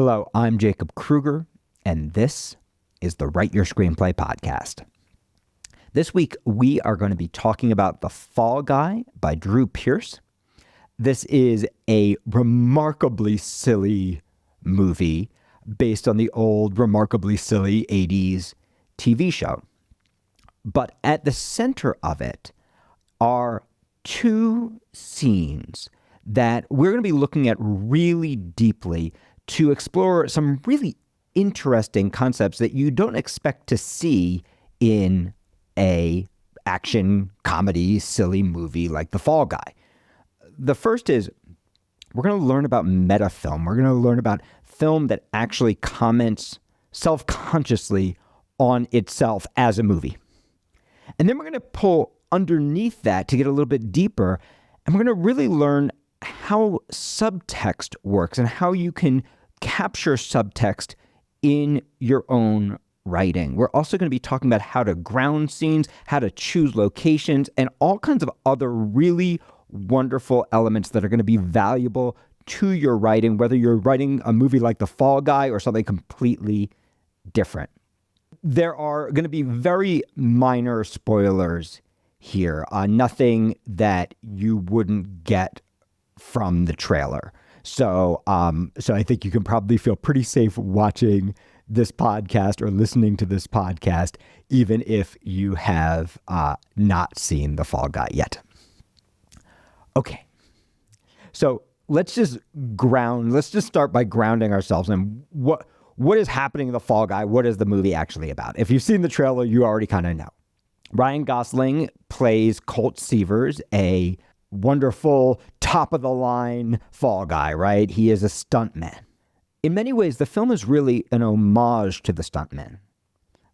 Hello, I'm Jacob Krueger, and this is the Write Your Screenplay podcast. This week, we are going to be talking about The Fall Guy by Drew Pearce. This is a remarkably silly movie based on the old, remarkably silly 80s TV show. But at the center of it are two scenes that we're going to be looking at really deeply to explore some really interesting concepts that you don't expect to see in a action comedy silly movie like The Fall Guy. The first is we're going to learn about metafilm. We're going to learn about film that actually comments self-consciously on itself as a movie. And then we're going to pull underneath that to get a little bit deeper, and we're going to really learn how subtext works and how you can capture subtext in your own writing. We're also going to be talking about how to ground scenes, how to choose locations, and all kinds of other really wonderful elements that are going to be valuable to your writing, whether you're writing a movie like The Fall Guy or something completely different. There are going to be very minor spoilers here, nothing that you wouldn't get from the trailer. So I think you can probably feel pretty safe watching this podcast or listening to this podcast, even if you have not seen The Fall Guy yet. Okay, so let's just start by grounding ourselves in what is happening in The Fall Guy. What is the movie actually about? If you've seen the trailer, you already kind of know. Ryan Gosling plays Colt Seavers, a wonderful, top-of-the-line fall guy, right? He is a stuntman. In many ways, the film is really an homage to the stuntman,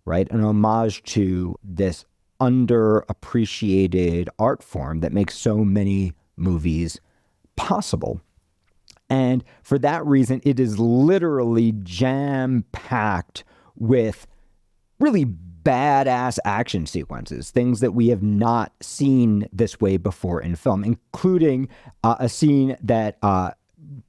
right? An homage to this underappreciated art form that makes so many movies possible. And for that reason, it is literally jam-packed with really badass action sequences, things that we have not seen this way before in film, including a scene that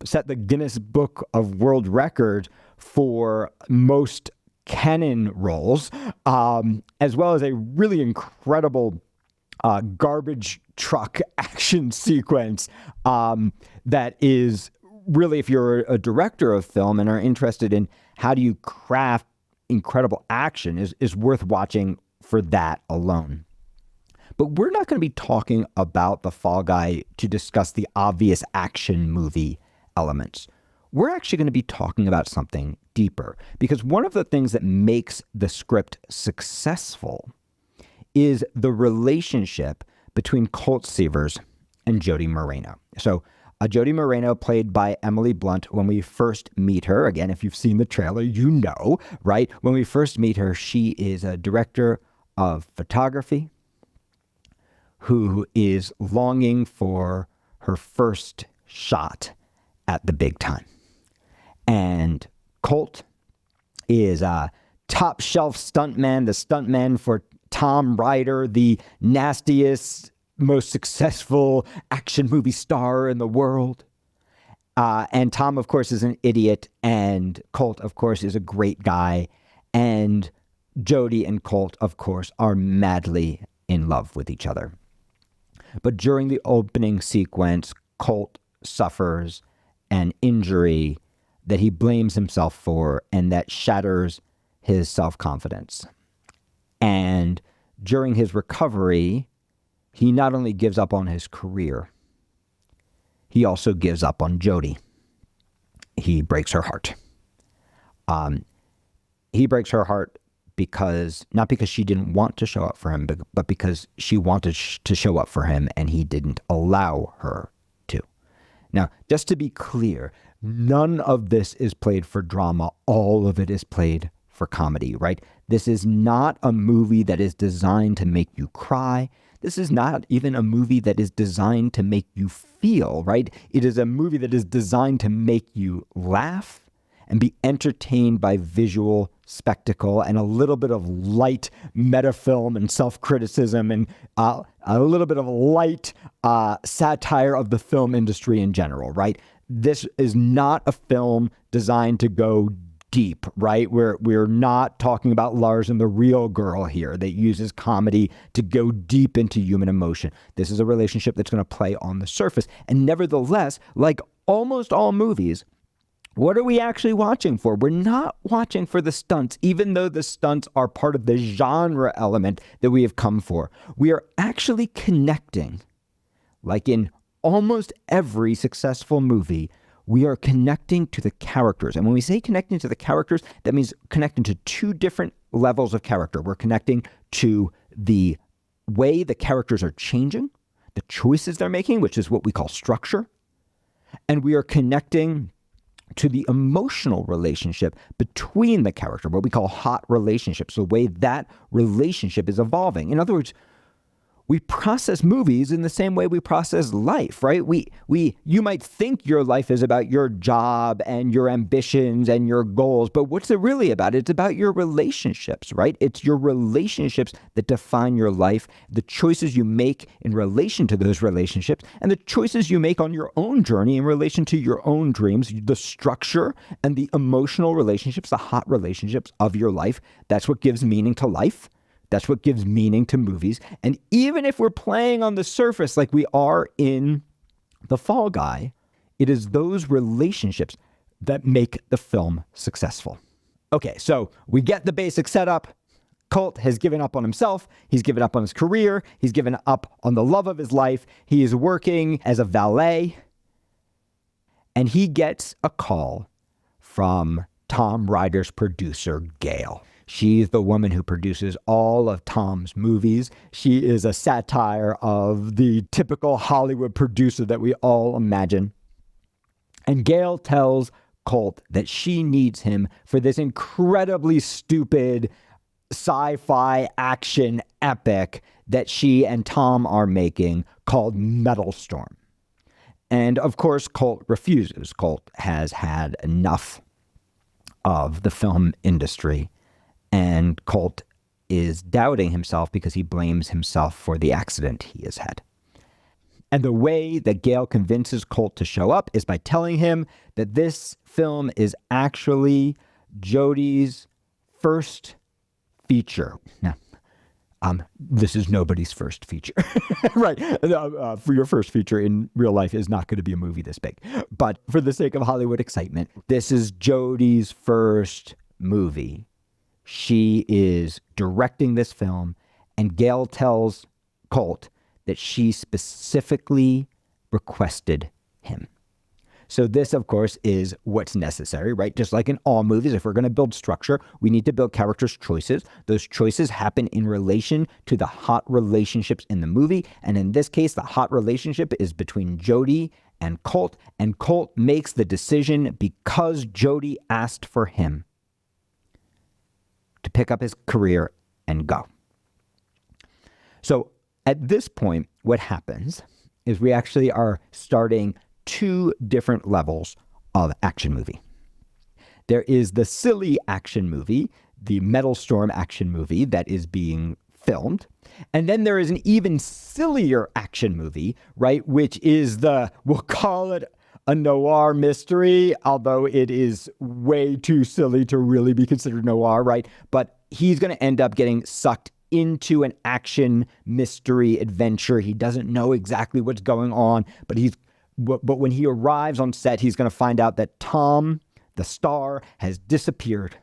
set the Guinness Book of World Record for most cannon rolls, as well as a really incredible garbage truck action sequence that is really, if you're a director of film and are interested in how do you craft incredible action, is worth watching for that alone. But we're not going to be talking about The Fall Guy to discuss the obvious action movie elements. We're actually going to be talking about something deeper, because one of the things that makes the script successful is the relationship between Colt Seavers and Jody Moreno. So Jody Moreno, played by Emily Blunt, when we first meet her, again, if you've seen the trailer, you know, right? When we first meet her, she is a director of photography who is longing for her first shot at the big time. And Colt is a top shelf stuntman, the stuntman for Tom Ryder, the nastiest, most successful action movie star in the world. And Tom, of course, is an idiot. And Colt, of course, is a great guy. And Jody and Colt, of course, are madly in love with each other. But during the opening sequence, Colt suffers an injury that he blames himself for and that shatters his self-confidence. And during his recovery, he not only gives up on his career, he also gives up on Jody. He breaks her heart. He breaks her heart not because she didn't want to show up for him, but because she wanted to show up for him and he didn't allow her to. Now, just to be clear, none of this is played for drama. All of it is played for comedy, right? This is not a movie that is designed to make you cry. This is not even a movie that is designed to make you feel, right? It is a movie that is designed to make you laugh and be entertained by visual spectacle and a little bit of light metafilm and self-criticism and a little bit of light satire of the film industry in general, right? This is not a film designed to go deep, right? We're not talking about Lars and the Real Girl here that uses comedy to go deep into human emotion. This is a relationship that's going to play on the surface. And nevertheless, like almost all movies, what are we actually watching for? We're not watching for the stunts, even though the stunts are part of the genre element that we have come for. We are actually connecting, like in almost every successful movie, we are connecting to the characters. And when we say connecting to the characters, that means connecting to two different levels of character. We're connecting to the way the characters are changing, the choices they're making, which is what we call structure. And we are connecting to the emotional relationship between the character, what we call hot relationships, the way that relationship is evolving. In other words, we process movies in the same way we process life, right? You might think your life is about your job and your ambitions and your goals, but what's it really about? It's about your relationships, right? It's your relationships that define your life, the choices you make in relation to those relationships, and the choices you make on your own journey in relation to your own dreams, the structure and the emotional relationships, the hot relationships of your life. That's what gives meaning to life. That's what gives meaning to movies. And even if we're playing on the surface like we are in The Fall Guy, it is those relationships that make the film successful. Okay, so we get the basic setup. Colt has given up on himself. He's given up on his career. He's given up on the love of his life. He is working as a valet. And he gets a call from Tom Ryder's producer, Gail. She's the woman who produces all of Tom's movies. She is a satire of the typical Hollywood producer that we all imagine. And Gail tells Colt that she needs him for this incredibly stupid sci-fi action epic that she and Tom are making called Metal Storm. And of course, Colt refuses. Colt has had enough of the film industry. And Colt is doubting himself because he blames himself for the accident he has had. And the way that Gail convinces Colt to show up is by telling him that this film is actually Jodie's first feature. Now, this is nobody's first feature, right? For your first feature in real life is not going to be a movie this big. But for the sake of Hollywood excitement, this is Jodie's first movie. She is directing this film, and Gail tells Colt that she specifically requested him. So this, of course, is what's necessary, right? Just like in all movies, if we're going to build structure, we need to build characters' choices. Those choices happen in relation to the hot relationships in the movie. And in this case, the hot relationship is between Jodie and Colt makes the decision because Jodie asked for him to pick up his career and go. So at this point, what happens is we actually are starting two different levels of action movie. There is the silly action movie, the Metal Storm action movie that is being filmed. And then there is an even sillier action movie, right? Which is we'll call it a noir mystery, although it is way too silly to really be considered noir, right? But he's going to end up getting sucked into an action mystery adventure. He doesn't know exactly what's going on, but when he arrives on set, he's going to find out that Tom, the star, has disappeared.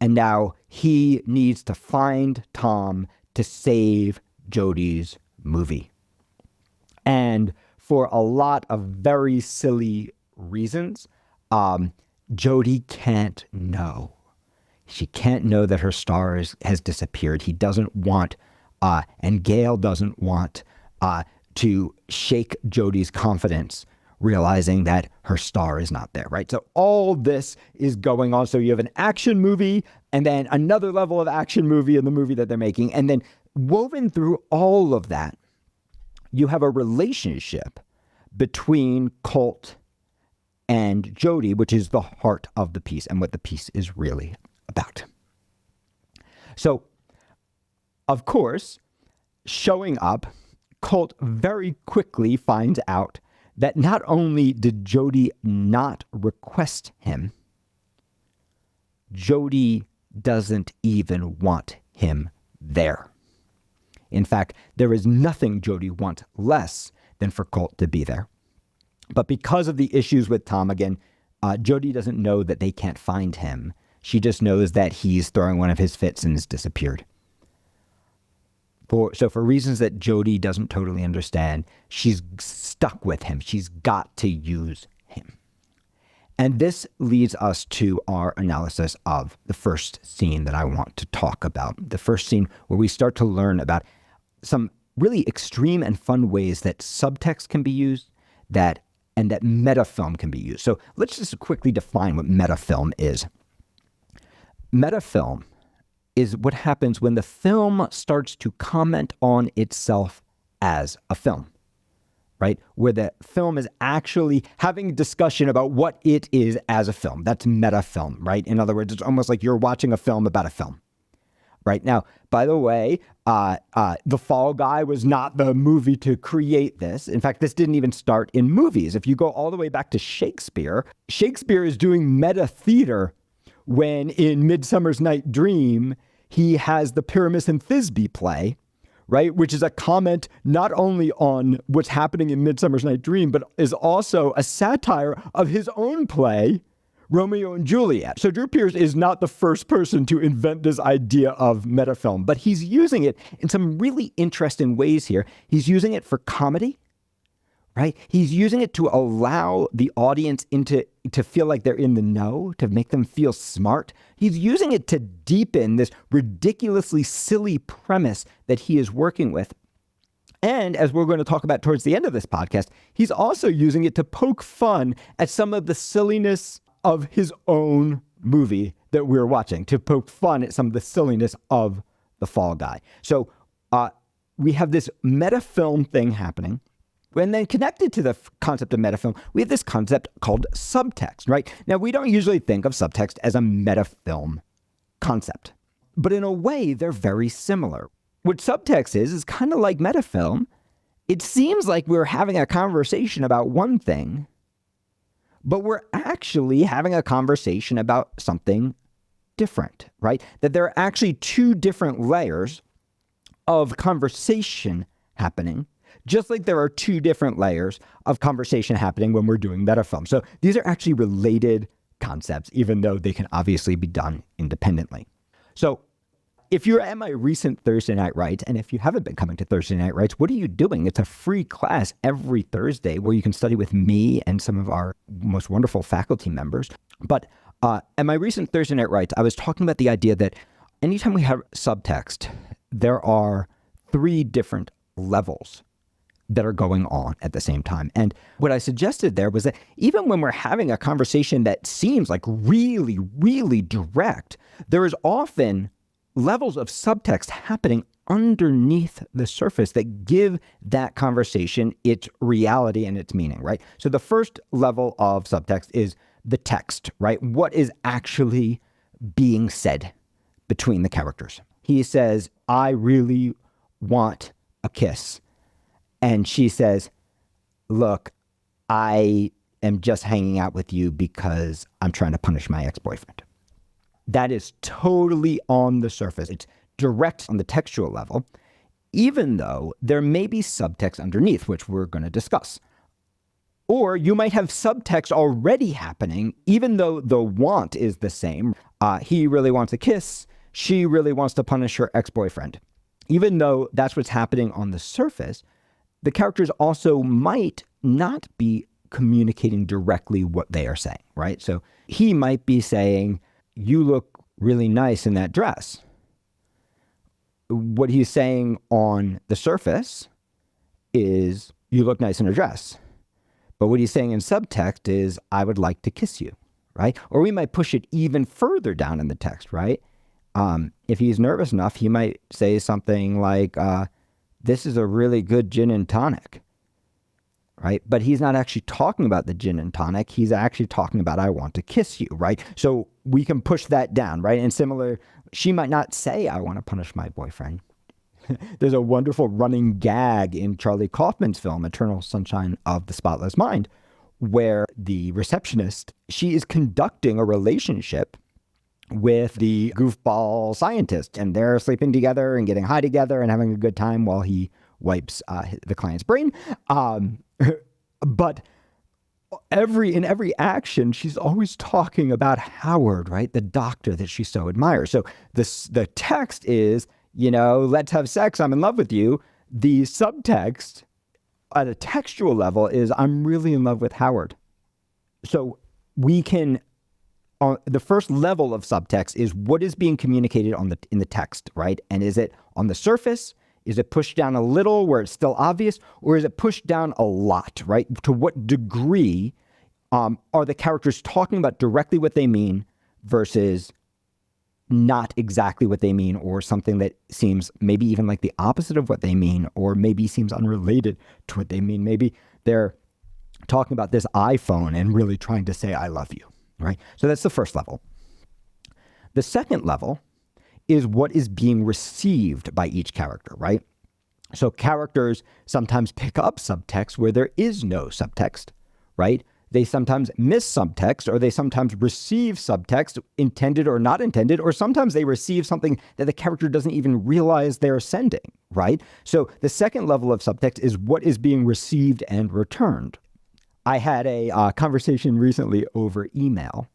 And now he needs to find Tom to save Jodie's movie. And for a lot of very silly reasons, Jodie can't know. She can't know that her star has disappeared. He doesn't want, and Gail doesn't want to shake Jodie's confidence, realizing that her star is not there, right? So all this is going on. So you have an action movie and then another level of action movie in the movie that they're making. And then woven through all of that, you have a relationship between Colt and Jodie, which is the heart of the piece and what the piece is really about. So, of course, showing up, Colt very quickly finds out that not only did Jody not request him, Jody doesn't even want him there. In fact, there is nothing Jody wants less than for Colt to be there. But because of the issues with Tom again, Jody doesn't know that they can't find him. She just knows that he's throwing one of his fits and has disappeared. So for reasons that Jody doesn't totally understand, she's stuck with him. She's got to use him. And this leads us to our analysis of the first scene that I want to talk about. The first scene where we start to learn about some really extreme and fun ways that subtext can be used, and that metafilm can be used. So let's just quickly define what metafilm is. Metafilm is what happens when the film starts to comment on itself as a film, right? Where the film is actually having a discussion about what it is as a film. That's metafilm, right? In other words, it's almost like you're watching a film about a film. Right now, by the way, The Fall Guy was not the movie to create this. In fact, this didn't even start in movies. If you go all the way back to Shakespeare, Shakespeare is doing meta theater when in Midsummer's Night Dream, he has the Pyramus and Thisbe play, right? Which is a comment not only on what's happening in Midsummer's Night Dream, but is also a satire of his own play, Romeo and Juliet. So Drew Pearce is not the first person to invent this idea of metafilm, but he's using it in some really interesting ways here. He's using it for comedy, right? He's using it to allow the audience to feel like they're in the know, to make them feel smart. He's using it to deepen this ridiculously silly premise that he is working with. And as we're going to talk about towards the end of this podcast, he's also using it to poke fun at some of the silliness of his own movie that we're watching, to poke fun at some of the silliness of The Fall Guy. So we have this metafilm thing happening. And then connected to the concept of metafilm, we have this concept called subtext, right? Now, we don't usually think of subtext as a metafilm concept, but in a way, they're very similar. What subtext is kind of like metafilm. It seems like we're having a conversation about one thing, but we're actually having a conversation about something different, right? That there are actually two different layers of conversation happening, just like there are two different layers of conversation happening when we're doing metafilm. So these are actually related concepts, even though they can obviously be done independently. So if you're at my recent Thursday Night Writes, and if you haven't been coming to Thursday Night Writes, what are you doing? It's a free class every Thursday where you can study with me and some of our most wonderful faculty members. But at my recent Thursday Night Writes, I was talking about the idea that anytime we have subtext, there are three different levels that are going on at the same time. And what I suggested there was that even when we're having a conversation that seems like really, really direct, there is often levels of subtext happening underneath the surface that give that conversation its reality and its meaning, right? So the first level of subtext is the text, right? What is actually being said between the characters? He says, "I really want a kiss." And she says, "Look, I am just hanging out with you because I'm trying to punish my ex-boyfriend." That is totally on the surface. It's direct on the textual level, even though there may be subtext underneath, which we're going to discuss. Or you might have subtext already happening, even though the want is the same. He really wants a kiss. She really wants to punish her ex-boyfriend. Even though that's what's happening on the surface, the characters also might not be communicating directly what they are saying, right? So he might be saying, "You look really nice in that dress." What he's saying on the surface is, "You look nice in a dress." But what he's saying in subtext is, "I would like to kiss you," right? Or we might push it even further down in the text, right? If he's nervous enough, he might say something like, "This is a really good gin and tonic," right? But he's not actually talking about the gin and tonic. He's actually talking about, "I want to kiss you," right? So we can push that down, right? And similar, she might not say, "I want to punish my boyfriend." There's a wonderful running gag in Charlie Kaufman's film, Eternal Sunshine of the Spotless Mind, where the receptionist, she is conducting a relationship with the goofball scientist, and they're sleeping together and getting high together and having a good time while he wipes the client's brain. But in every action, she's always talking about Howard, right? The doctor that she so admires. So the text is, let's have sex. I'm in love with you. The subtext at a textual level is, I'm really in love with Howard. So we can, the first level of subtext is what is being communicated in the text, right? And is it on the surface? Is it pushed down a little where it's still obvious? Or is it pushed down a lot, right? To what degree are the characters talking about directly what they mean versus not exactly what they mean, or something that seems maybe even like the opposite of what they mean, or maybe seems unrelated to what they mean? Maybe they're talking about this iPhone and really trying to say, I love you, right? So that's the first level. The second level is what is being received by each character, right? So characters sometimes pick up subtext where there is no subtext, right? They sometimes miss subtext, or they sometimes receive subtext, intended or not intended, or sometimes they receive something that the character doesn't even realize they're sending, right? So the second level of subtext is what is being received and returned. I had a conversation recently over email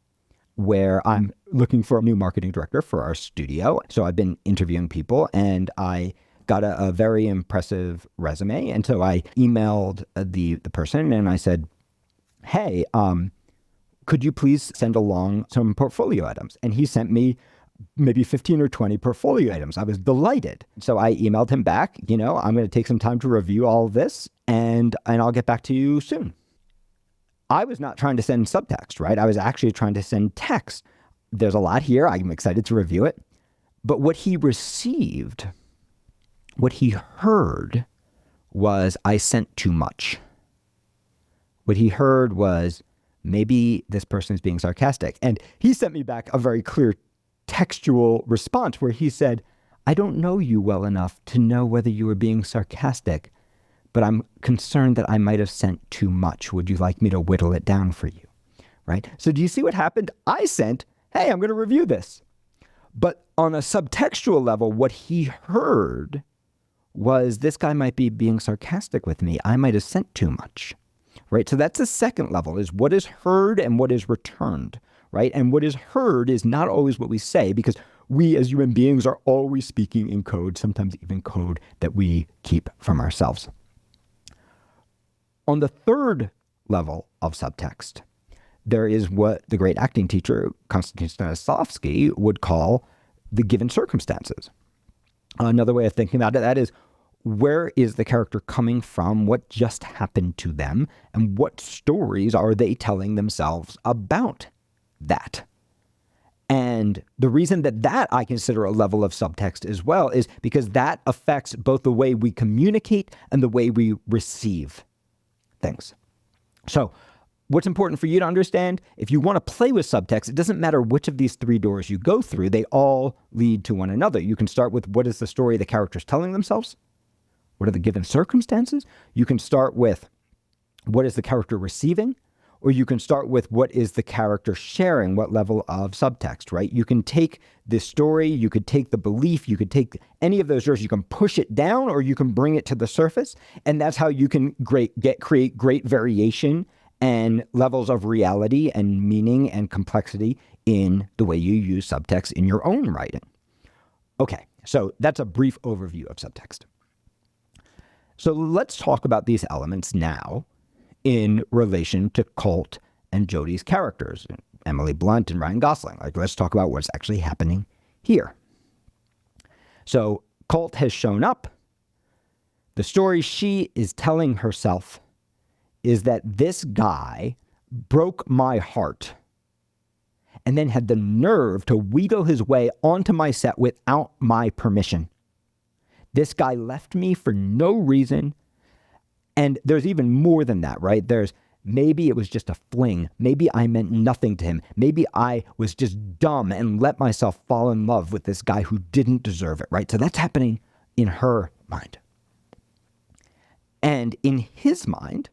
where I'm looking for a new marketing director for our studio. So I've been interviewing people, and I got a very impressive resume. And so I emailed the person, and I said, hey, could you please send along some portfolio items? And he sent me maybe 15 or 20 portfolio items. I was delighted. So I emailed him back, I'm going to take some time to review all of this, and I'll get back to you soon. I was not trying to send subtext, right? I was actually trying to send text. There's a lot here. I'm excited to review it. But what he received, what he heard was, I sent too much. What he heard was, maybe this person is being sarcastic. And he sent me back a very clear textual response where he said, I don't know you well enough to know whether you were being sarcastic, but I'm concerned that I might have sent too much. Would you like me to whittle it down for you? Right? So do you see what happened? I sent, hey, I'm going to review this. But on a subtextual level, what he heard was, this guy might be being sarcastic with me. I might have sent too much. Right? So that's the second level, is what is heard and what is returned. Right? And what is heard is not always what we say, because we as human beings are always speaking in code, sometimes even code that we keep from ourselves. On the third level of subtext, there is what the great acting teacher, Konstantin Stanislavski, would call the given circumstances. Another way of thinking about it, that is, where is the character coming from? What just happened to them? And what stories are they telling themselves about that? And the reason that I consider a level of subtext as well is because that affects both the way we communicate and the way we receive things. So what's important for you to understand, if you want to play with subtext, it doesn't matter which of these three doors you go through, they all lead to one another. You can start with, what is the story the character's telling themselves? What are the given circumstances? You can start with, what is the character receiving? Or you can start with, what is the character sharing? What level of subtext, right? You can take this story, you could take the belief, you could take any of those doors, you can push it down, or you can bring it to the surface. And that's how you can create great variation and levels of reality and meaning and complexity in the way you use subtext in your own writing. Okay, so that's a brief overview of subtext. So let's talk about these elements now in relation to Colt and Jodie's characters, Emily Blunt and Ryan Gosling. Let's talk about what's actually happening here. So Colt has shown up. The story she is telling herself is that this guy broke my heart and then had the nerve to wheedle his way onto my set without my permission. This guy left me for no reason. And there's even more than that, right? There's, maybe it was just a fling. Maybe I meant nothing to him. Maybe I was just dumb and let myself fall in love with this guy who didn't deserve it, right? So that's happening in her mind. And in his mind,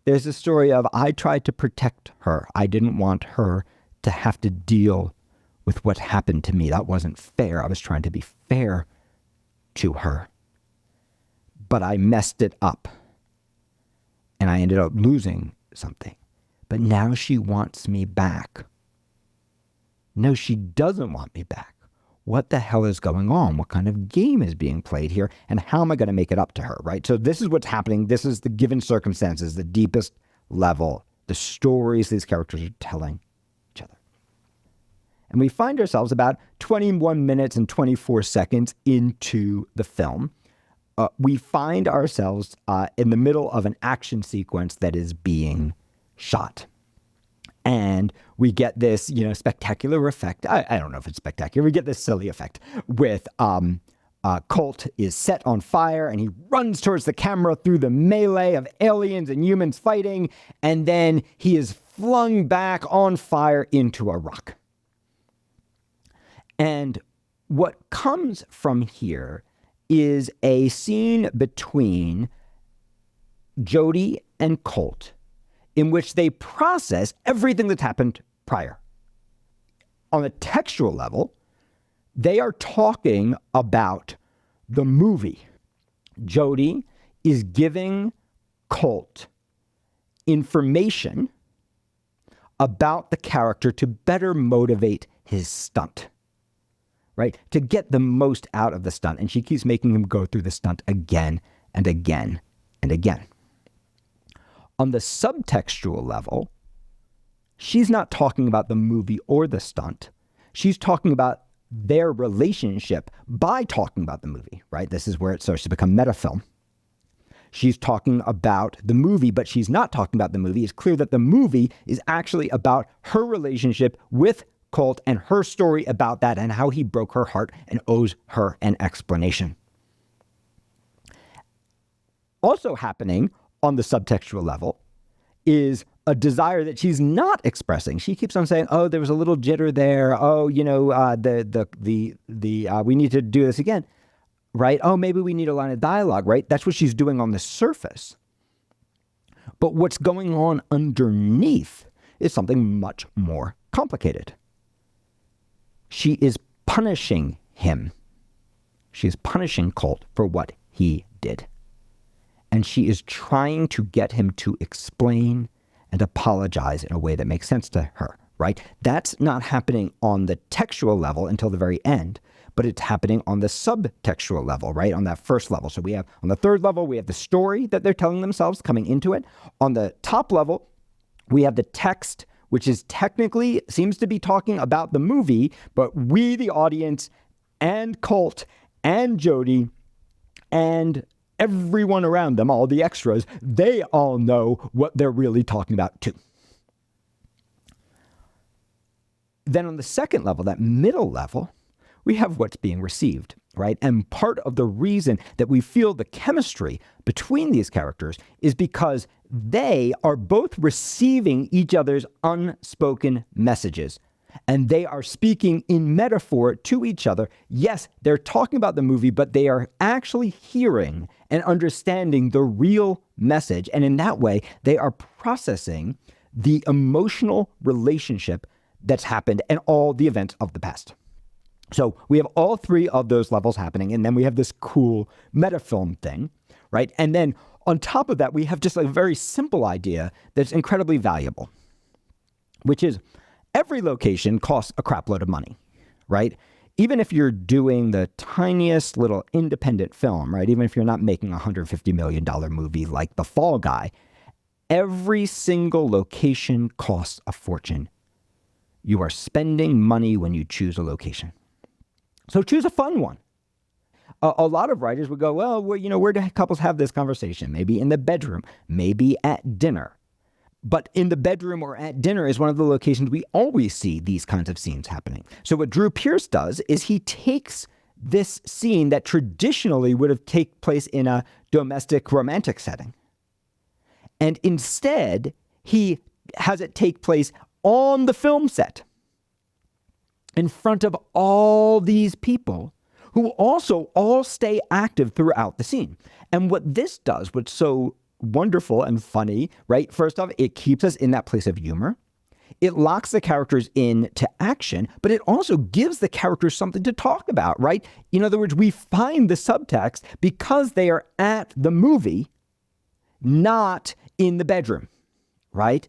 there's a story of, I tried to protect her. I didn't want her to have to deal with what happened to me. That wasn't fair. I was trying to be fair to her. But I messed it up. And I ended up losing something. But now she wants me back. No, she doesn't want me back. What the hell is going on? What kind of game is being played here? And how am I going to make it up to her, right? So this is what's happening. This is the given circumstances, the deepest level, the stories these characters are telling each other. And we find ourselves about 21 minutes and 24 seconds into the film. We find ourselves in the middle of an action sequence that is being shot. And we get this, spectacular effect. I don't know if it's spectacular. We get this silly effect with Colt is set on fire and he runs towards the camera through the melee of aliens and humans fighting. And then he is flung back on fire into a rock. And what comes from here is a scene between Jody and Colt in which they process everything that's happened prior. On a textual level, they are talking about the movie. Jody is giving Colt information about the character to better motivate his stunt, right? To get the most out of the stunt. And she keeps making him go through the stunt again and again and again. On the subtextual level, she's not talking about the movie or the stunt. She's talking about their relationship by talking about the movie, right? This is where it starts to become metafilm. She's talking about the movie, but she's not talking about the movie. It's clear that the movie is actually about her relationship with Colt and her story about that and how he broke her heart and owes her an explanation. Also happening on the subtextual level is a desire that she's not expressing. She keeps on saying, "Oh, there was a little jitter there. Oh, we need to do this again, right? Oh, maybe we need a line of dialogue, right?" That's what she's doing on the surface. But what's going on underneath is something much more complicated. She is punishing him. She is punishing Colt for what he did. And she is trying to get him to explain and apologize in a way that makes sense to her, right? That's not happening on the textual level until the very end, but it's happening on the subtextual level, right? On that first level. So we have, on the third level, we have the story that they're telling themselves coming into it. On the top level, we have the text, which is technically seems to be talking about the movie, but we, the audience, and Colt, and Jody, and everyone around them, all the extras, they all know what they're really talking about too. Then on the second level, that middle level, we have what's being received, right? And part of the reason that we feel the chemistry between these characters is because they are both receiving each other's unspoken messages. And they are speaking in metaphor to each other. Yes, they're talking about the movie, but they are actually hearing and understanding the real message. And in that way, they are processing the emotional relationship that's happened and all the events of the past. So we have all three of those levels happening. And then we have this cool metafilm thing, right? And then on top of that, we have just a very simple idea that's incredibly valuable, which is every location costs a crap load of money, right? Even if you're doing the tiniest little independent film, right? Even if you're not making a $150 million movie like The Fall Guy, every single location costs a fortune. You are spending money when you choose a location. So choose a fun one. A lot of writers would go, well, where do couples have this conversation? Maybe in the bedroom, maybe at dinner. But in the bedroom or at dinner is one of the locations we always see these kinds of scenes happening. So what Drew Pearce does is he takes this scene that traditionally would have taken place in a domestic romantic setting, and instead he has it take place on the film set in front of all these people who also all stay active throughout the scene. And what this does, what's so wonderful and funny, right? First off, it keeps us in that place of humor. It locks the characters into action, but it also gives the characters something to talk about, right? In other words, we find the subtext because they are at the movie, not in the bedroom, right?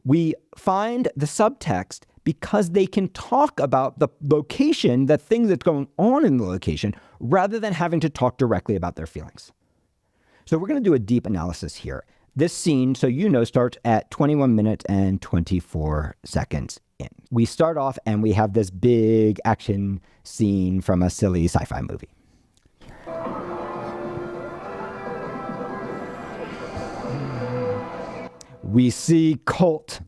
We find the subtext because they can talk about the location, the thing that's going on in the location, rather than having to talk directly about their feelings. So we're going to do a deep analysis here. This scene, so you know, starts at 21 minutes and 24 seconds in. We start off and we have this big action scene from a silly sci-fi movie. We see Colt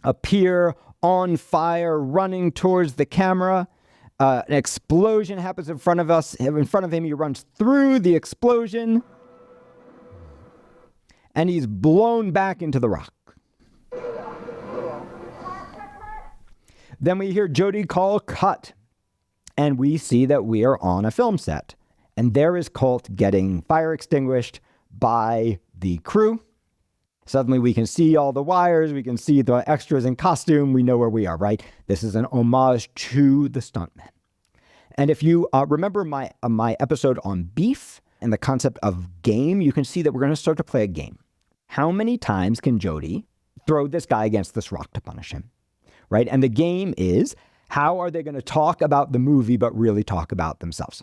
appear on fire, running towards the camera. An explosion happens in front of us. In front of him, he runs through the explosion. And he's blown back into the rock. Then we hear Jody call cut. And we see that we are on a film set. And there is Colt getting fire extinguished by the crew. Suddenly we can see all the wires. We can see the extras in costume. We know where we are, right? This is an homage to the stuntmen. And if you remember my episode on beef and the concept of game, you can see that we're going to start to play a game. How many times can Jody throw this guy against this rock to punish him, right? And the game is, how are they going to talk about the movie but really talk about themselves?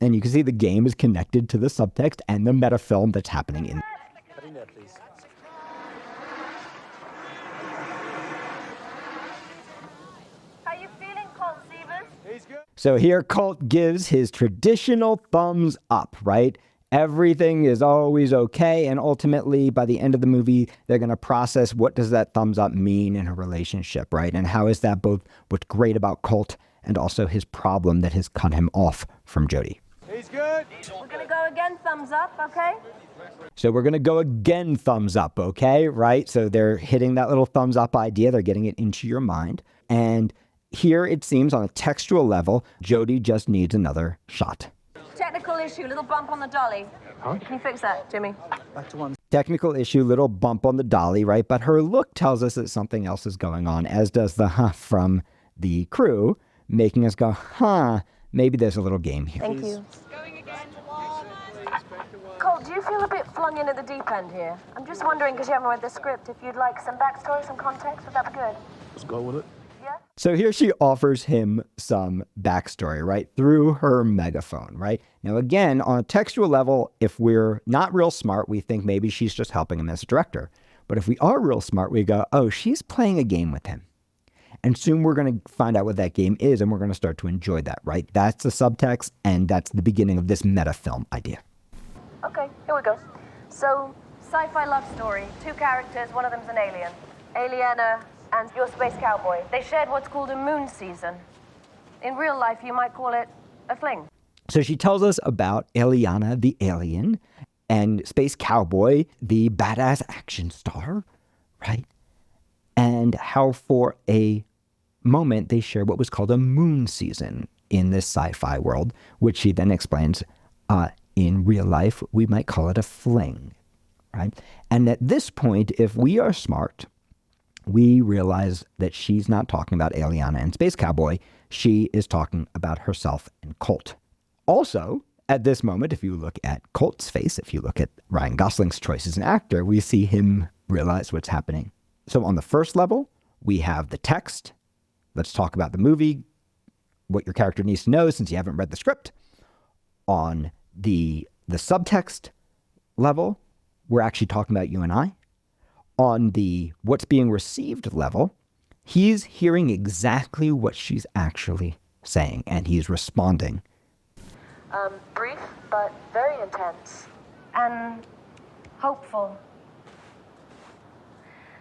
And you can see the game is connected to the subtext and the metafilm that's happening in. How you feeling, Colt Stevens? He's good. So here Colt gives his traditional thumbs up, right? Everything is always okay. And ultimately, by the end of the movie, they're going to process what does that thumbs up mean in a relationship, right? And how is that both what's great about Colt and also his problem that has cut him off from Jody. He's good. We're gonna go again, thumbs up, okay? So we're going to go again, thumbs up, okay? Right? So they're hitting that little thumbs up idea. They're getting it into your mind. And here it seems on a textual level, Jody just needs another shot. Technical issue, little bump on the dolly. Huh? Can you fix that, Jimmy? Back to one. Technical issue, little bump on the dolly, right? But her look tells us that something else is going on, as does the from the crew, making us go, maybe there's a little game here. Thank you. Colt, do you feel a bit flung in at the deep end here? I'm just wondering, because you haven't read the script, if you'd like some backstory, some context, would that be good? Let's go with it. Yeah? So here she offers him some backstory, right? Through her megaphone, right? Now, again, on a textual level, if we're not real smart, we think maybe she's just helping him as a director. But if we are real smart, we go, oh, she's playing a game with him. And soon we're going to find out what that game is, and we're going to start to enjoy that, right? That's the subtext, and that's the beginning of this metafilm idea. Okay, here we go. So, sci-fi love story. Two characters, one of them's an alien. Aliena and your space cowboy. They shared what's called a moon season. In real life, you might call it a fling. So she tells us about Aliena, the alien, and Space Cowboy, the badass action star, right? And how for a moment they share what was called a moon season in this sci-fi world, which she then explains in real life, we might call it a fling, right? And at this point, if we are smart, we realize that she's not talking about Aliena and Space Cowboy. She is talking about herself and Colt. Also, at this moment, if you look at Colt's face, if you look at Ryan Gosling's choice as an actor, we see him realize what's happening. So on the first level, we have the text. Let's talk about the movie, what your character needs to know since you haven't read the script. On the subtext level, we're actually talking about you and I. On the what's being received level, he's hearing exactly what she's actually saying, and he's responding. Brief, but very intense. And hopeful.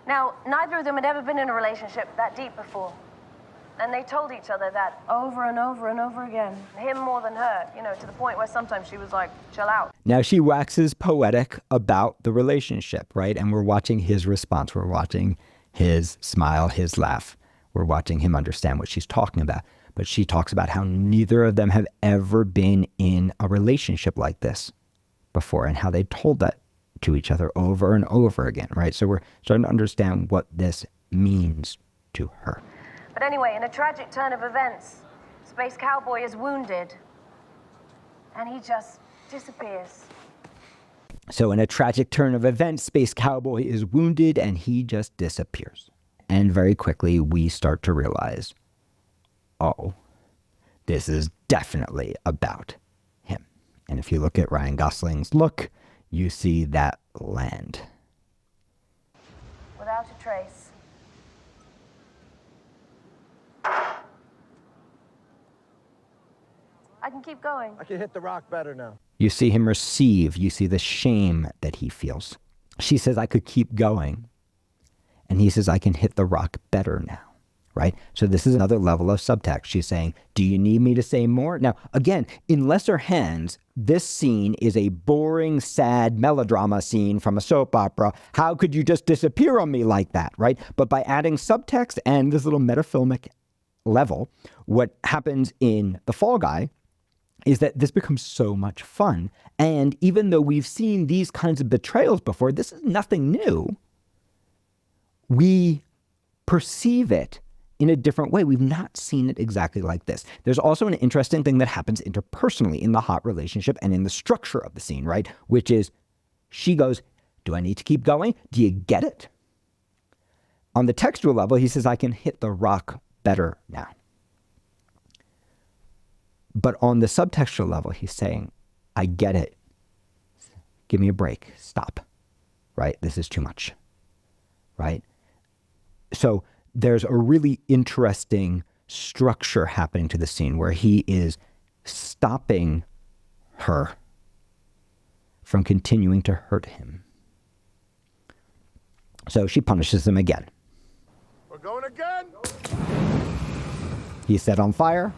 Now, neither of them had ever been in a relationship that deep before. And they told each other that over and over and over again. Him more than her, to the point where sometimes she was like, chill out. Now she waxes poetic about the relationship, right? And we're watching his response. We're watching his smile, his laugh. We're watching him understand what she's talking about. But she talks about how neither of them have ever been in a relationship like this before and how they told that to each other over and over again, right? So we're starting to understand what this means to her. But anyway, in a tragic turn of events, Space Cowboy is wounded, and he just disappears. So in a tragic turn of events, Space Cowboy is wounded and he just disappears. And very quickly, we start to realize, oh, this is definitely about him. And if you look at Ryan Gosling's look, you see that land. Without a trace. I can keep going. I can hit the rock better now. You see him receive. You see the shame that he feels. She says, I could keep going. And he says, I can hit the rock better now. Right? So this is another level of subtext. She's saying, do you need me to say more? Now, again, in lesser hands, this scene is a boring, sad melodrama scene from a soap opera. How could you just disappear on me like that? Right? But by adding subtext and this little metafilmic level, what happens in The Fall Guy is that this becomes so much fun. And even though we've seen these kinds of betrayals before, this is nothing new. We perceive it in a different way. We've not seen it exactly like this. There's also an interesting thing that happens interpersonally in the hot relationship and in the structure of the scene, right? Which is, she goes, do I need to keep going? Do you get it? On the textual level, he says, I can hit the rock better now. But on the subtextual level, he's saying, I get it. Give me a break. Stop. Right? This is too much. Right? So there's a really interesting structure happening to the scene where he is stopping her from continuing to hurt him. So she punishes him again. We're going again. He's set on fire.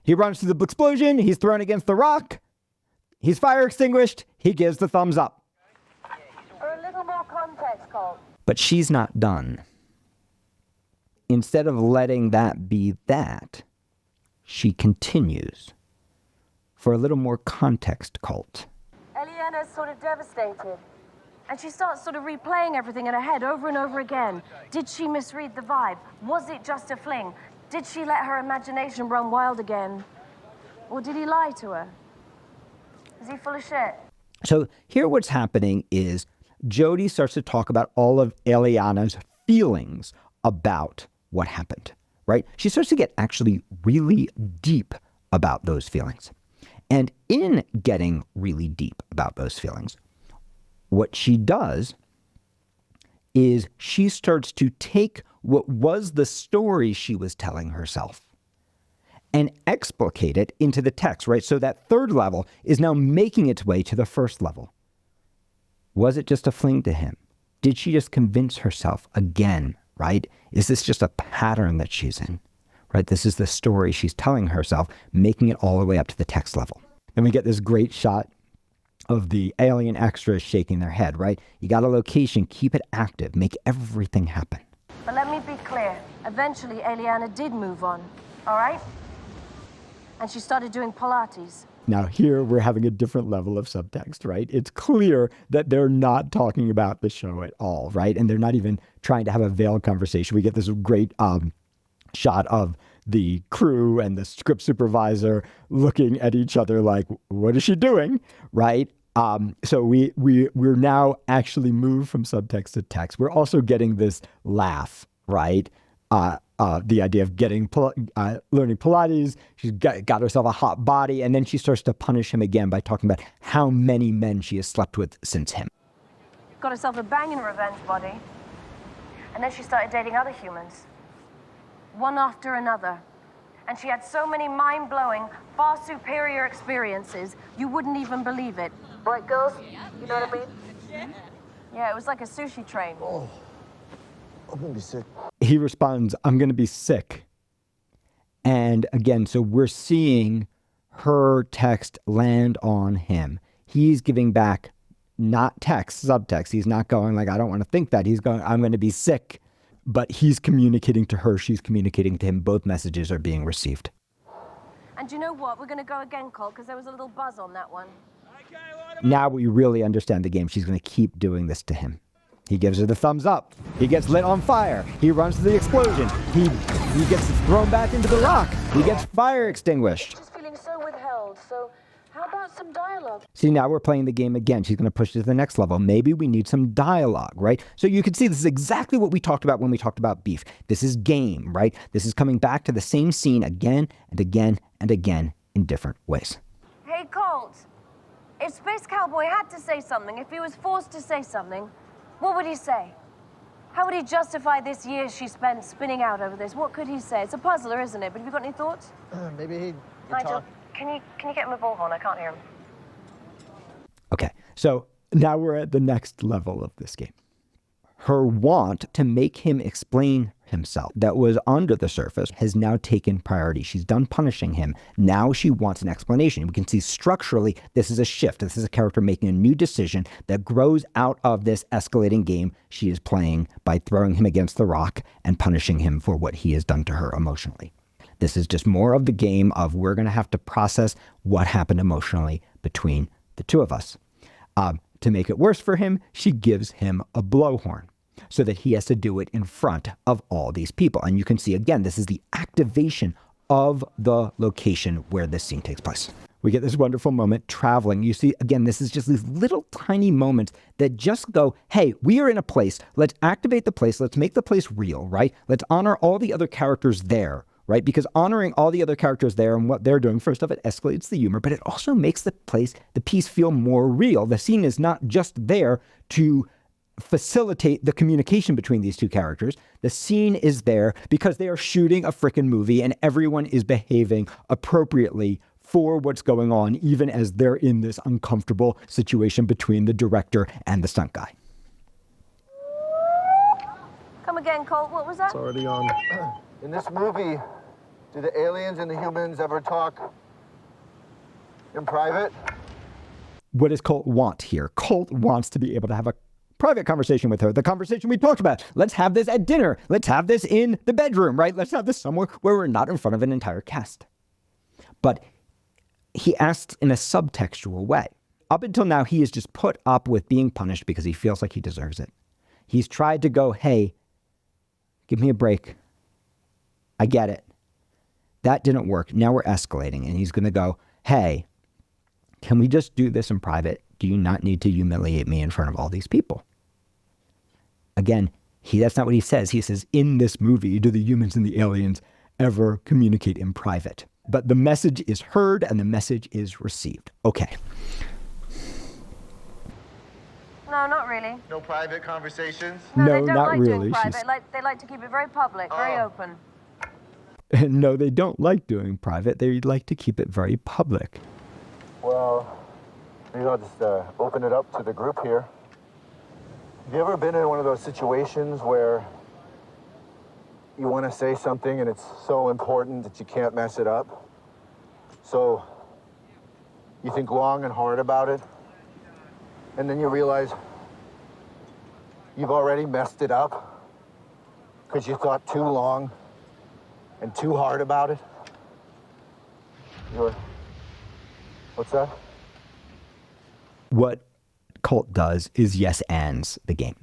He runs to the explosion. He's thrown against the rock. He's fire extinguished. He gives the thumbs up. For a little more context, Colt. But she's not done. Instead of letting that be that, she continues. For a little more context, Colt. Eliana's sort of devastated. And she starts sort of replaying everything in her head over and over again. Did she misread the vibe? Was it just a fling? Did she let her imagination run wild again? Or did he lie to her? Is he full of shit? So here what's happening is Jodie starts to talk about all of Eliana's feelings about what happened, right? She starts to get actually really deep about those feelings. And in getting really deep about those feelings, what she does is she starts to take what was the story she was telling herself and explicate it into the text, right? So that third level is now making its way to the first level. Was it just a fling to him? Did she just convince herself again, right? Is this just a pattern that she's in, right? This is the story she's telling herself, making it all the way up to the text level. Then we get this great shot of the alien extras shaking their head, right? You got a location, keep it active, make everything happen. But let me be clear. Eventually, Eliana did move on, all right? And she started doing Pilates. Now here we're having a different level of subtext, right? It's clear that they're not talking about the show at all, right? And they're not even trying to have a veiled conversation. We get this great shot of the crew and the script supervisor looking at each other like, what is she doing, right? So we're now actually moved from subtext to text. We're also getting this laugh, right? The idea of learning Pilates. She's got herself a hot body, and then she starts to punish him again by talking about how many men she has slept with since him. Got herself a banging revenge body. And then she started dating other humans. One after another. And she had so many mind-blowing, far superior experiences, you wouldn't even believe it. Right, girls? You know what I mean? Yeah, it was like a sushi train. Oh, I'm gonna be sick. He responds, I'm going to be sick. And again, so we're seeing her text land on him. He's giving back not text, subtext. He's not going like, I don't want to think that. He's going, I'm going to be sick. but he's communicating to her, she's communicating to him. Both messages are being received. And you know what? We're going to go again, Colt, because there was a little buzz on that one. Now we really understand the game. She's going to keep doing this to him. He gives her the thumbs up. He gets lit on fire. He runs to the explosion. He gets thrown back into the rock. He gets fire extinguished. Just feeling so withheld, so how about some dialogue? See, now we're playing the game again. She's going to push it to the next level. Maybe we need some dialogue, right? So you can see this is exactly what we talked about when we talked about beef. This is game, right? This is coming back to the same scene again and again and again in different ways. Hey, Colt. If Space Cowboy had to say something, if he was forced to say something, what would he say? How would he justify this year she spent spinning out over this? What could he say? It's a puzzler, isn't it? But have you got any thoughts? Maybe he'd Nigel, talk. can you get him a bullhorn? I can't hear him. Okay, so now we're at the next level of this game. Her want to make him explain himself that was under the surface has now taken priority. She's done punishing him. Now she wants an explanation. We can see structurally this is a shift. This is a character making a new decision that grows out of this escalating game she is playing by throwing him against the rock and punishing him for what he has done to her emotionally. This is just more of the game of we're going to have to process what happened emotionally between the two of us. To make it worse for him, she gives him a blowhorn so that he has to do it in front of all these people. And you can see, again, this is the activation of the location where this scene takes place. We get this wonderful moment traveling. You see, again, this is just these little tiny moments that just go, hey, we are in a place. Let's activate the place. Let's make the place real, right? Let's honor all the other characters there, right? Because honoring all the other characters there and what they're doing, first off, it escalates the humor, but it also makes the piece feel more real. The scene is not just there to facilitate the communication between these two characters. The scene is there because they are shooting a frickin' movie and everyone is behaving appropriately for what's going on, even as they're in this uncomfortable situation between the director and the stunt guy. Come again, Colt. What was that? It's already on. In this movie, do the aliens and the humans ever talk in private? What does Colt want here? Colt wants to be able to have a private conversation with her. The conversation we talked about. Let's have this at dinner. Let's have this in the bedroom, right? Let's have this somewhere where we're not in front of an entire cast. But he asks in a subtextual way. Up until now, he has just put up with being punished because he feels like he deserves it. He's tried to go, hey, give me a break. I get it. That didn't work. Now we're escalating. And he's going to go, hey, can we just do this in private? Do you not need to humiliate me in front of all these people? Again, that's not what he says. He says, in this movie, do the humans and the aliens ever communicate in private? But the message is heard and the message is received. Okay. No, not really. No private conversations? No, No, they don't not like really. doing private. They like to keep it very public, very open. No, they don't like doing private. They like to keep it very public. Well, maybe I'll just open it up to the group here. Have you ever been in one of those situations where you want to say something and it's so important that you can't mess it up? So you think long and hard about it, and then you realize you've already messed it up because you thought too long and too hard about it? What's that? What Colt does is yes ands the game,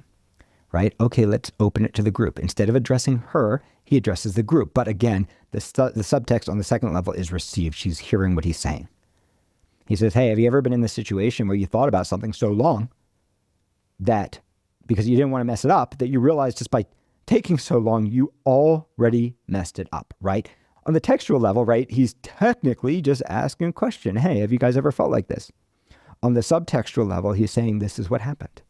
right? Okay, let's open it to the group. Instead of addressing her, he addresses the group. But again, the subtext on the second level is received. She's hearing what he's saying. He says, hey, have you ever been in this situation where you thought about something so long that because you didn't want to mess it up, that you realized just by taking so long, you already messed it up, right? On the textual level, right, he's technically just asking a question. Hey, have you guys ever felt like this? On the subtextual level, he's saying this is what happened.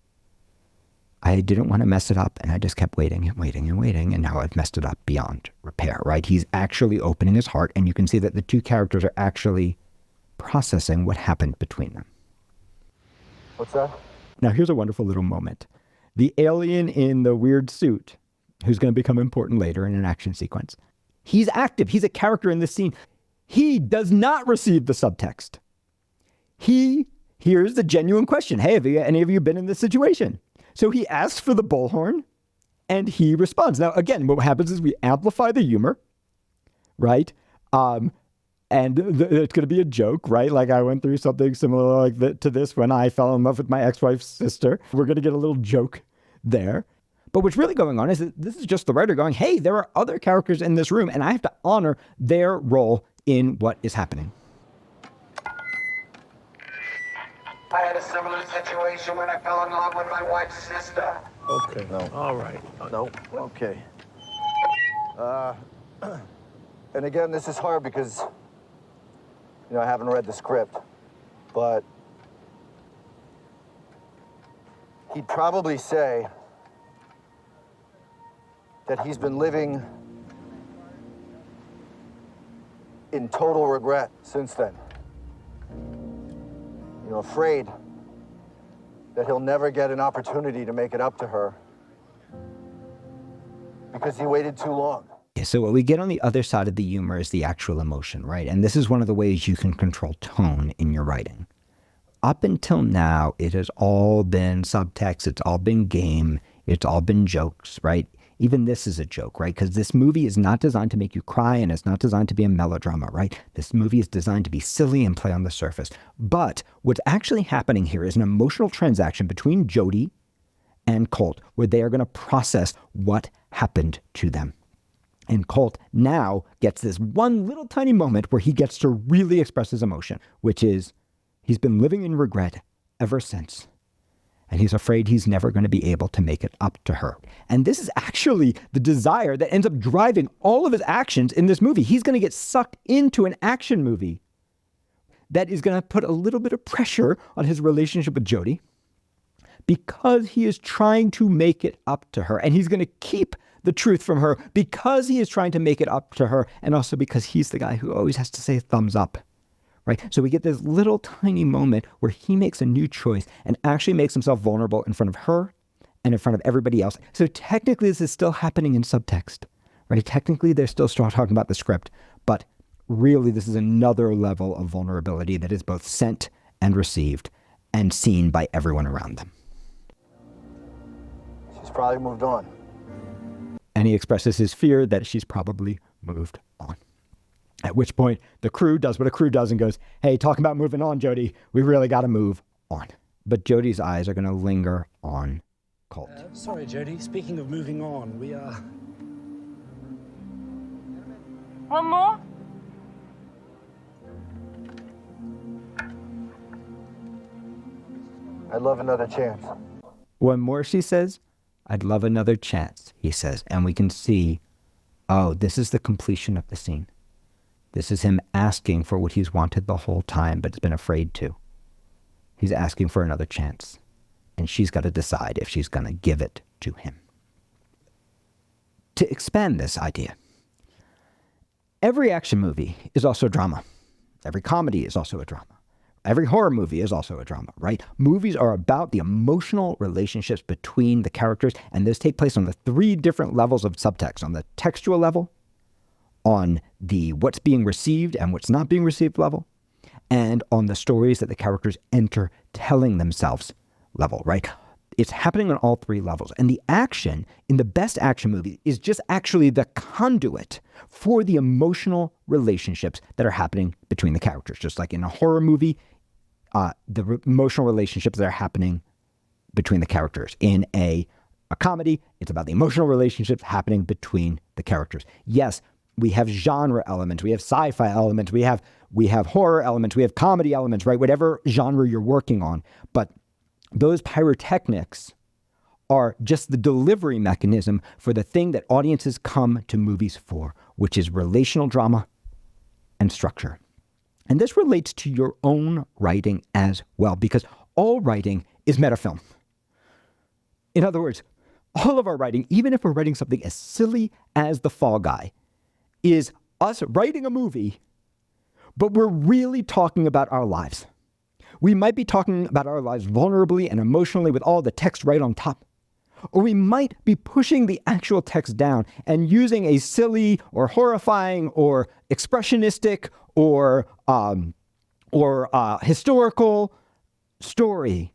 I didn't want to mess it up, and I just kept waiting and waiting and waiting, and now I've messed it up beyond repair, right? He's actually opening his heart, and you can see that the two characters are actually processing what happened between them. What's that? Now, here's a wonderful little moment. The alien in the weird suit, who's going to become important later in an action sequence, he's active. He's a character in this scene. He does not receive the subtext. He hears the genuine question. Hey, have any of you been in this situation? So he asks for the bullhorn, And he responds. Now, again, what happens is we amplify the humor, right? And it's going to be a joke, right? Like I went through something similar to this when I fell in love with my ex-wife's sister. We're going to get a little joke there. But what's really going on is that this is just the writer going, hey, there are other characters in this room, and I have to honor their role in what is happening. I had a similar situation when I fell in love with my wife's sister. Okay. No. All right. No. Okay. And again, this is hard because, I haven't read the script, but he'd probably say that he's been living in total regret since then. Afraid that he'll never get an opportunity to make it up to her because he waited too long. So what we get on the other side of the humor is the actual emotion, right? And this is one of the ways you can control tone in your writing. Up until now, it has all been subtext. It's all been game. It's all been jokes, right? Even this is a joke, right? Because this movie is not designed to make you cry, and it's not designed to be a melodrama, right? This movie is designed to be silly and play on the surface. But what's actually happening here is an emotional transaction between Jody and Colt, where they are going to process what happened to them. And Colt now gets this one little tiny moment where he gets to really express his emotion, which is he's been living in regret ever since. And he's afraid he's never going to be able to make it up to her. And this is actually the desire that ends up driving all of his actions in this movie. He's going to get sucked into an action movie that is going to put a little bit of pressure on his relationship with Jody because he is trying to make it up to her. And he's going to keep the truth from her because he is trying to make it up to her, and also because he's the guy who always has to say thumbs up. Right? So we get this little tiny moment where he makes a new choice and actually makes himself vulnerable in front of her and in front of everybody else. So technically this is still happening in subtext, right? Technically they're still talking about the script, but really this is another level of vulnerability that is both sent and received and seen by everyone around them. She's probably moved on. And he expresses his fear that she's probably moved on. At which point, the crew does what a crew does and goes, hey, talking about moving on, Jody, we really got to move on. But Jody's eyes are going to linger on Colt. Sorry, Jody. Speaking of moving on, we are... One more? I'd love another chance. One more, she says. I'd love another chance, he says. And we can see, oh, this is the completion of the scene. This is him asking for what he's wanted the whole time, but has been afraid to. He's asking for another chance. And she's got to decide if she's going to give it to him. To expand this idea, every action movie is also a drama. Every comedy is also a drama. Every horror movie is also a drama, right? Movies are about the emotional relationships between the characters, and those take place on the three different levels of subtext. On the textual level, on the what's being received and what's not being received level, and on the stories that the characters enter telling themselves level, right? It's happening on all three levels. And the action in the best action movie is just actually the conduit for the emotional relationships that are happening between the characters. Just like in a horror movie, the emotional relationships that are happening between the characters. In a comedy, it's about the emotional relationships happening between the characters. Yes, we have genre elements, we have sci-fi elements, we have horror elements, we have comedy elements, right? Whatever genre you're working on. But those pyrotechnics are just the delivery mechanism for the thing that audiences come to movies for, which is relational drama and structure. And this relates to your own writing as well, because all writing is metafilm. In other words, all of our writing, even if we're writing something as silly as The Fall Guy, is us writing a movie, but we're really talking about our lives. We might be talking about our lives vulnerably and emotionally with all the text right on top. Or we might be pushing the actual text down and using a silly or horrifying or expressionistic or historical story.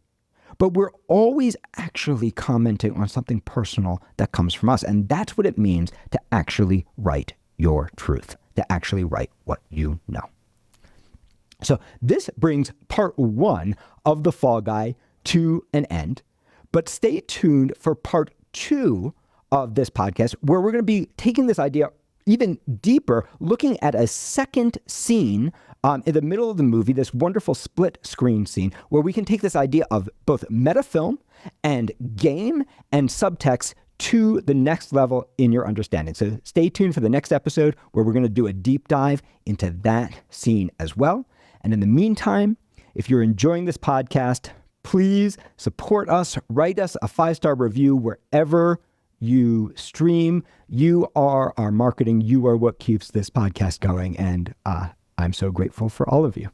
but we're always actually commenting on something personal that comes from us. And that's what it means to actually write your truth, to actually write what you know. So this brings part 1 of The Fall Guy to an end, but stay tuned for part 2 of this podcast, where we're going to be taking this idea even deeper, looking at a second scene in the middle of the movie, this wonderful split screen scene, where we can take this idea of both metafilm and game and subtext to the next level in your understanding. So stay tuned for the next episode, where we're going to do a deep dive into that scene as well. And in the meantime, if you're enjoying this podcast, please support us, write us a 5-star review wherever you stream. You are our marketing. You are what keeps this podcast going. And I'm so grateful for all of you.